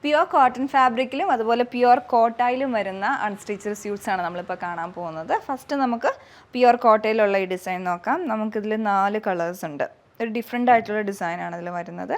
Pure cotton ഫാബ്രിക്കിലും അതുപോലെ pure കോട്ടായിലും വരുന്ന unstitched suites ആണ് നമ്മളിപ്പോൾ കാണാൻ പോകുന്നത്. ഫസ്റ്റ് നമുക്ക് പ്യുവർ കോട്ടയിലുള്ള ഈ ഡിസൈൻ നോക്കാം. നമുക്കിതിൽ 4 കളേഴ്സ് ഉണ്ട്. ഒരു ഡിഫറെൻ്റ് ആയിട്ടുള്ള ഡിസൈനാണ് ഇതിൽ വരുന്നത്.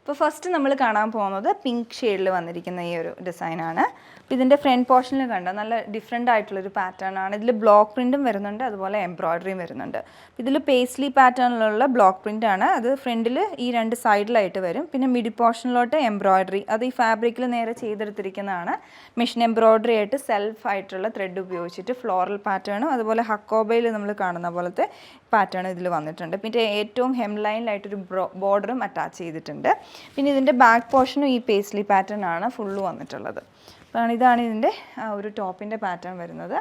ഇപ്പോൾ ഫസ്റ്റ് നമ്മൾ കാണാൻ പോകുന്നത് പിങ്ക് ഷെയ്ഡിൽ വന്നിരിക്കുന്ന ഈ ഒരു ഡിസൈനാണ്. അപ്പോൾ ഇതിൻ്റെ ഫ്രണ്ട് പോർഷനിൽ കണ്ട നല്ല ഡിഫറെൻ്റ് ആയിട്ടുള്ളൊരു പാറ്റേൺ ആണ്. ഇതിൽ ബ്ലോക്ക് പ്രിൻറ്റും വരുന്നുണ്ട്, അതുപോലെ എംബ്രോയ്ഡറിയും വരുന്നുണ്ട്. ഇതിൽ പേസ്ലി പാറ്റേണിലുള്ള ബ്ലോക്ക് പ്രിൻ്റ് ആണ്. അത് ഫ്രണ്ടിൽ ഈ 2 സൈഡിലായിട്ട് വരും. പിന്നെ മിഡിൽ പോർഷനിലോട്ട് എംബ്രോയ്ഡറി, അത് ഈ ഫാബ്രിക്കിൽ നേരെ ചെയ്തെടുത്തിരിക്കുന്നതാണ്. മെഷീൻ എംബ്രോയ്ഡറി ആയിട്ട് സെൽഫ് ആയിട്ടുള്ള ത്രെഡ് ഉപയോഗിച്ചിട്ട് ഫ്ലോറൽ പാറ്റേണും അതുപോലെ ഹക്കോബയിൽ നമ്മൾ കാണുന്ന പോലത്തെ പാറ്റേൺ ഇതിൽ വന്നിട്ടുണ്ട്. പിന്നെ ഏറ്റവും ഹെം ലൈനിലായിട്ടൊരു ബോർഡറും അറ്റാച്ച് ചെയ്തിട്ടുണ്ട്. പിന്നെ ഇതിൻ്റെ ബാക്ക് പോർഷനും ഈ പേസ്ലി പാറ്റേൺ ആണ് ഫുള്ള് വന്നിട്ടുള്ളത്. അപ്പോൾ ഇതാണ് ഇതിൻ്റെ ഒരു ടോപ്പിൻ്റെ പാറ്റേൺ വരുന്നത്.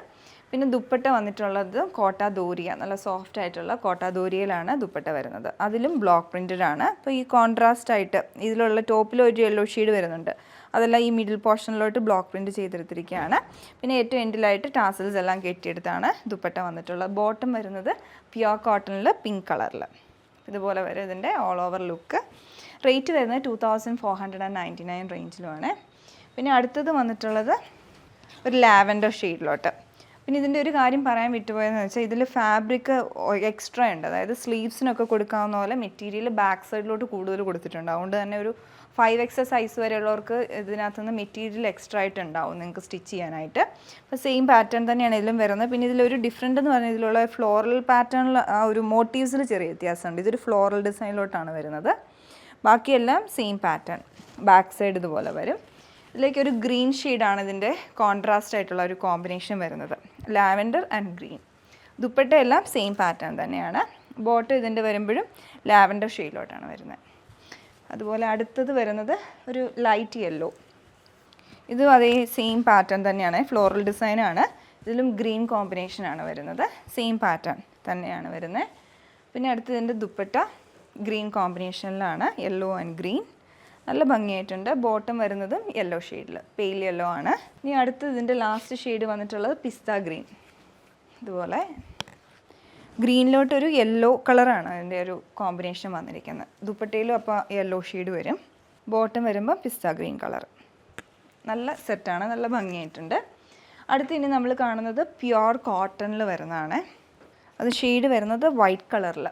പിന്നെ ദുപ്പട്ട വന്നിട്ടുള്ളത് കോട്ട ദോരിയ, നല്ല സോഫ്റ്റ് ആയിട്ടുള്ള കോട്ട ദോരിയയിലാണ് ദുപ്പട്ട വരുന്നത്. അതിലും ബ്ലോക്ക് പ്രിൻറ്റഡ് ആണ്. അപ്പോൾ ഈ കോൺട്രാസ്റ്റ് ആയിട്ട് ഇതിലുള്ള ടോപ്പിൽ ഒരു യെല്ലോ ഷെയ്ഡ് വരുന്നുണ്ട്, അതെല്ലാം ഈ മിഡിൽ പോർഷനിലോട്ട് ബ്ലോക്ക് പ്രിൻറ്റ് ചെയ്തെടുത്തിരിക്കുകയാണ്. പിന്നെ ഏറ്റവും എൻഡിലായിട്ട് ടാസൽസ് എല്ലാം കെട്ടിയെടുത്താണ് ദുപ്പട്ട വന്നിട്ടുള്ളത്. ബോട്ടം വരുന്നത് പ്യുവർ കോട്ടണിൽ പിങ്ക് കളറിൽ ഇതുപോലെ വരും ഇതിൻ്റെ ഓൾ ഓവർ ലുക്ക്. റേറ്റ് വരുന്നത് 2499 റേഞ്ചിലുമാണ്. പിന്നെ അടുത്തത് വന്നിട്ടുള്ളത് ഒരു ലാവൻഡർ ഷെയ്ഡിലോട്ട്. പിന്നെ ഇതിൻ്റെ ഒരു കാര്യം പറയാൻ വിട്ടുപോയെന്ന് വെച്ചാൽ ഇതിൽ ഫാബ്രിക് എക്സ്ട്രാ ഉണ്ട്. അതായത് സ്ലീവ്സിനൊക്കെ കൊടുക്കാവുന്ന പോലെ മെറ്റീരിയൽ ബാക്ക് സൈഡിലോട്ട് കൂടുതൽ കൊടുത്തിട്ടുണ്ട്. അതുകൊണ്ട് തന്നെ ഒരു 5XS സൈസ് വരെയുള്ളവർക്ക് ഇതിനകത്തുനിന്ന് മെറ്റീരിയൽ എക്സ്ട്രാ ആയിട്ട് ഉണ്ടാവും നിങ്ങൾക്ക് സ്റ്റിച്ച് ചെയ്യാനായിട്ട്. അപ്പോൾ സെയിം പാറ്റേൺ തന്നെയാണ് ഇതിലും വരുന്നത്. പിന്നെ ഇതിലൊരു ഡിഫറെൻ്റ് എന്ന് പറഞ്ഞാൽ ഇതിലുള്ള ഫ്ലോറൽ പാറ്റേണിൽ ആ ഒരു മോട്ടീവ്സിൽ ചെറിയ വ്യത്യാസമുണ്ട്. ഇതൊരു ഫ്ലോറൽ ഡിസൈനിലോട്ടാണ് വരുന്നത്. ബാക്കിയെല്ലാം സെയിം പാറ്റേൺ. ബാക്ക് സൈഡ് ഇതുപോലെ വരും. ഇതിലേക്കൊരു ഗ്രീൻ ഷെയ്ഡാണ് ഇതിൻ്റെ കോൺട്രാസ്റ്റ് ആയിട്ടുള്ള ഒരു കോമ്പിനേഷൻ വരുന്നത്, ലാവൻഡർ ആൻഡ് ഗ്രീൻ. ദുപ്പട്ട എല്ലാം സെയിം പാറ്റേൺ തന്നെയാണ്. ബോട്ടം ഇതിൻ്റെ വരുമ്പോഴും ലാവൻഡർ ഷെയ്ഡിലോട്ടാണ് വരുന്നത്. അതുപോലെ അടുത്തത് വരുന്നത് ഒരു ലൈറ്റ് യെല്ലോ. ഇതും അതേ സെയിം പാറ്റേൺ തന്നെയാണ്, ഫ്ലോറൽ ഡിസൈനാണ്. ഇതിലും ഗ്രീൻ കോമ്പിനേഷനാണ് വരുന്നത്, സെയിം പാറ്റേൺ തന്നെയാണ് വരുന്നത്. പിന്നെ അടുത്തതിൻ്റെ ദുപ്പട്ട ഗ്രീൻ കോമ്പിനേഷനിലാണ്, യെല്ലോ ആൻഡ് ഗ്രീൻ. നല്ല ഭംഗിയായിട്ടുണ്ട്. ബോട്ടം വരുന്നതും യെല്ലോ ഷെയ്ഡിൽ, പെയിൽ യെല്ലോ ആണ്. ഇനി അടുത്ത് ഇതിൻ്റെ ലാസ്റ്റ് ഷെയ്ഡ് വന്നിട്ടുള്ളത് പിസ്ത ഗ്രീൻ. ഇതുപോലെ ഗ്രീനിലോട്ടൊരു യെല്ലോ കളറാണ് അതിൻ്റെ ഒരു കോമ്പിനേഷൻ വന്നിരിക്കുന്നത്. ദുപ്പട്ടയിലും അപ്പോൾ യെല്ലോ ഷെയ്ഡ് വരും. ബോട്ടം വരുമ്പോൾ പിസ്ത ഗ്രീൻ കളർ. നല്ല സെറ്റാണ്, നല്ല ഭംഗിയായിട്ടുണ്ട്. അടുത്ത് ഇനി നമ്മൾ കാണുന്നത് പ്യുവർ കോട്ടണിൽ വരുന്നതാണ്. അത് ഷെയ്ഡ് വരുന്നത് വൈറ്റ് കളറിൽ,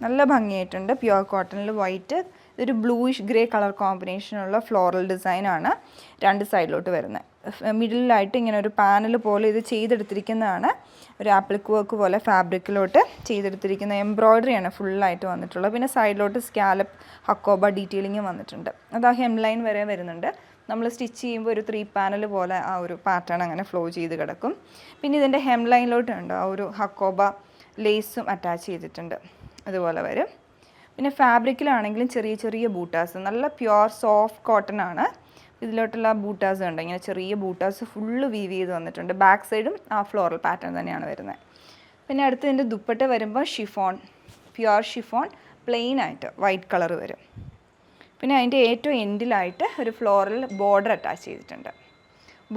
നല്ല ഭംഗിയായിട്ടുണ്ട്. പ്യുവർ കോട്ടണിൽ വൈറ്റ്, ഇതൊരു ബ്ലൂയിഷ് ഗ്രേ കളർ കോമ്പിനേഷനുള്ള ഫ്ലോറൽ ഡിസൈനാണ് 2 സൈഡിലോട്ട് വരുന്നത്. മിഡിലായിട്ട് ഇങ്ങനെ ഒരു പാനൽ പോലെ ഇത് ചെയ്തെടുത്തിരിക്കുന്നതാണ്. ഒരു ആപ്ലിക് വർക്ക് പോലെ ഫാബ്രിക്കിലോട്ട് ചെയ്തെടുത്തിരിക്കുന്ന എംബ്രോയ്ഡറിയാണ് ഫുള്ളായിട്ട് വന്നിട്ടുള്ളത്. പിന്നെ സൈഡിലോട്ട് സ്കാലപ്പ് ഹക്കോബ ഡീറ്റെയിലിങ്ങും വന്നിട്ടുണ്ട്. അത് ആ ഹെം ലൈൻ വരെ വരുന്നുണ്ട്. നമ്മൾ സ്റ്റിച്ച് ചെയ്യുമ്പോൾ ഒരു 3 പാനൽ പോലെ ആ ഒരു പാറ്റേൺ അങ്ങനെ ഫ്ലോ ചെയ്ത് കിടക്കും. പിന്നെ ഇതിൻ്റെ ഹെം ലൈനിലോട്ടുണ്ട് ആ ഒരു ഹക്കോബ ലേസും അറ്റാച്ച് ചെയ്തിട്ടുണ്ട്, അതുപോലെ വരും. പിന്നെ ഫാബ്രിക്കിലാണെങ്കിലും ചെറിയ ചെറിയ ബൂട്ടാസ്, നല്ല പ്യുവർ സോഫ്റ്റ് കോട്ടൺ ആണ്. ഇതിലോട്ടുള്ള ബൂട്ടാസ് ഉണ്ട്, ഇങ്ങനെ ചെറിയ ബൂട്ടാസ് ഫുള്ള് വീവ് ചെയ്ത് വന്നിട്ടുണ്ട്. ബാക്ക് സൈഡും ആ ഫ്ലോറൽ പാറ്റേൺ തന്നെയാണ് വരുന്നത്. പിന്നെ അടുത്ത് ഇതിൻ്റെ ദുപ്പട്ട വരുമ്പോൾ ഷിഫോൺ, പ്യുവർ ഷിഫോൺ, പ്ലെയിൻ ആയിട്ട് വൈറ്റ് കളർ വരും. പിന്നെ അതിൻ്റെ ഏറ്റവും എൻഡിലായിട്ട് ഒരു ഫ്ലോറൽ ബോർഡർ അറ്റാച്ച് ചെയ്തിട്ടുണ്ട്.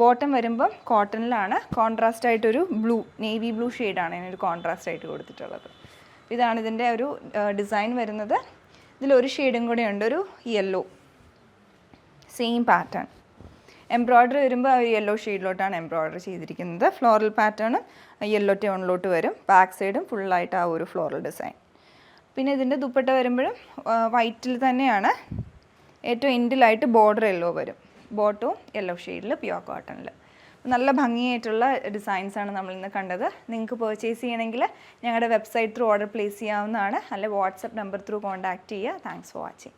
ബോട്ടം വരുമ്പം കോട്ടണിലാണ്, കോൺട്രാസ്റ്റ് ആയിട്ടൊരു ബ്ലൂ, നേവി ബ്ലൂ ഷെയ്ഡാണ് ഇതിനൊരു കോൺട്രാസ്റ്റ് ആയിട്ട് കൊടുത്തിട്ടുള്ളത്. ഇതാണ് ഇതിൻ്റെ ഒരു ഡിസൈൻ വരുന്നത്. ഇതിലൊരു ഷെയ്ഡും കൂടെ ഉണ്ട്, ഒരു യെല്ലോ, സെയിം പാറ്റേൺ. എംബ്രോയ്ഡറി വരുമ്പോൾ ആ യെല്ലോ ഷെയ്ഡിലോട്ടാണ് എംബ്രോയ്ഡറി ചെയ്തിരിക്കുന്നത്. ഫ്ലോറൽ പാറ്റേണും യെല്ലോ ടോണിലോട്ട് വരും. ബാക്ക് സൈഡും ഫുള്ളായിട്ട് ആ ഒരു ഫ്ലോറൽ ഡിസൈൻ. പിന്നെ ഇതിൻ്റെ ദുപ്പട്ട വരുമ്പോഴും വൈറ്റിൽ തന്നെയാണ്. ഏറ്റവും എൻഡിലായിട്ട് ബോർഡർ യെല്ലോ വരും. ബോട്ടവും യെല്ലോ ഷെയ്ഡിൽ പ്യുവർ കോട്ടണിൽ. നല്ല ഭംഗിയായിട്ടുള്ള ഡിസൈൻസാണ് നമ്മളിന്ന് കണ്ടത്. നിങ്ങൾക്ക് പർച്ചേസ് ചെയ്യണമെങ്കിൽ ഞങ്ങളുടെ വെബ്സൈറ്റ് ത്രൂ ഓർഡർ പ്ലേസ് ചെയ്യാവുന്നതാണ്. അല്ലെങ്കിൽ വാട്സപ്പ് നമ്പർ ത്രൂ കോൺടാക്റ്റ് ചെയ്യുക. Thanks for watching.